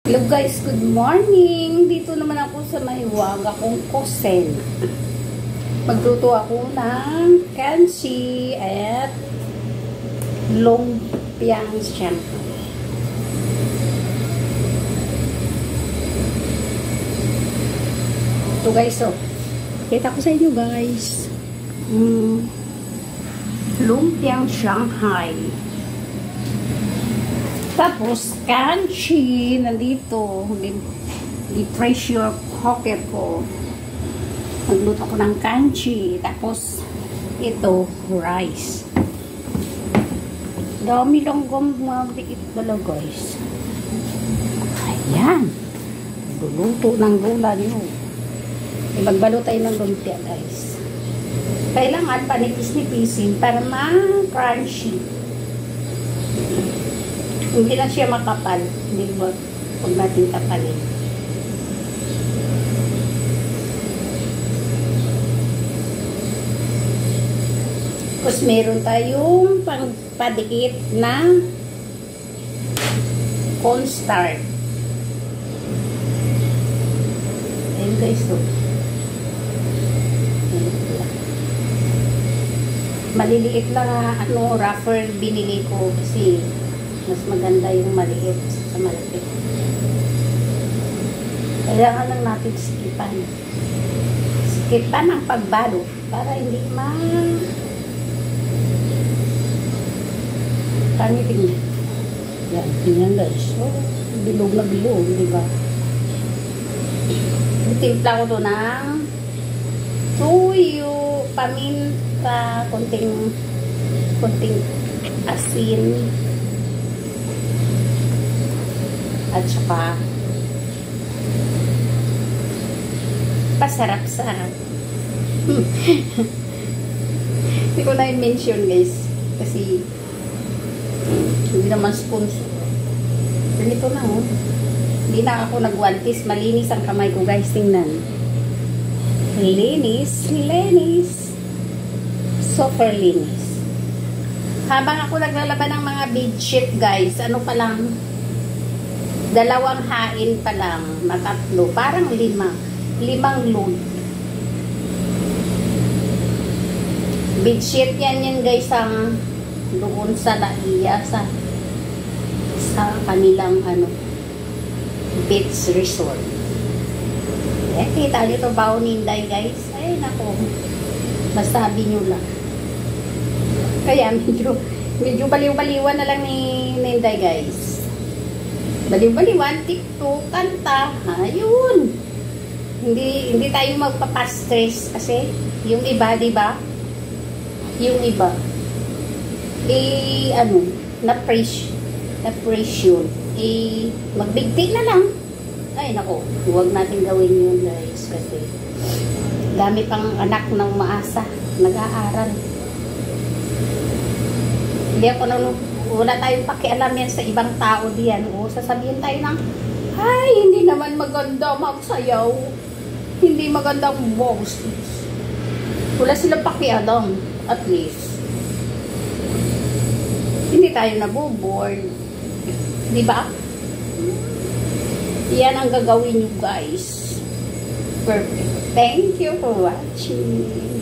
Hello guys, good morning! Dito naman ako sa mahiwaga kong kosen. Magluto ako ng kanchi at lumpiang siyempre. Ito guys, oh. Kita ko sa inyo guys. Lumpiang Shanghai. Tapos, kanchi, nandito, di-pressure cooker ko. Magluto ko ng kanchi. Tapos, ito, rice. Dami lang gumamit pala, guys. Ayan. Luluto ng gula nyo. Magbalo tayo ng lumpia, guys. Kailangan panipis-nipisin para ma-crunchy. Hindi lang siya makapal. Hindi ba? Huwag natin kapalin. Tapos meron tayong pangpadikit na cornstarch. Ayan guys, so. Maliliit lang wrapper binili ko kasi mas maganda yung maliit sa malaki. Kailangan lang natin sikipan. Sikipan ang pagbalo para hindi kangiting. Yan, tingnan guys. So, bilog na bilog, di ba? Timpla ko to ng tuyo, paminta, konting asin, at saka pasarap-sarap. Hindi ko na i-mention guys kasi hindi naman sponsor. Ganito na oh. Hindi na ako nag-one piece. Malinis ang kamay ko guys. Tingnan. Linis. Super linis. Habang ako naglalaban ng mga bedsheet guys, ano pa lang, 2 hain pa lang, matatlo, parang 5 load. Bedsheet yan guys, ang doon sa Laia, sa kanilang beach resort. Eh, kita nyo ito bao ninday guys. Ay nako, masabi nyo lang. Kaya medyo baliw-baliwan na lang ni Ninday guys. Baliw-baliwan, TikTok, kanta, ayun. Hindi tayo magpapastress kasi yung iba, di ba? Yung iba na-pressure. Magbigti na lang. Ay, nako, huwag natin gawin yun, guys. Kasi dami pang anak ng maasa, nag-aaral. Hindi ako wala tayong pakialam yan sa ibang tao diyan. O, sasabihin tayo ng, ay, hindi naman maganda magsayaw. Hindi magandang boses. Wala silang pakialam. At least. Hindi tayo naboboard. Di ba? Yan ang gagawin nyo guys. Perfect. Thank you for watching.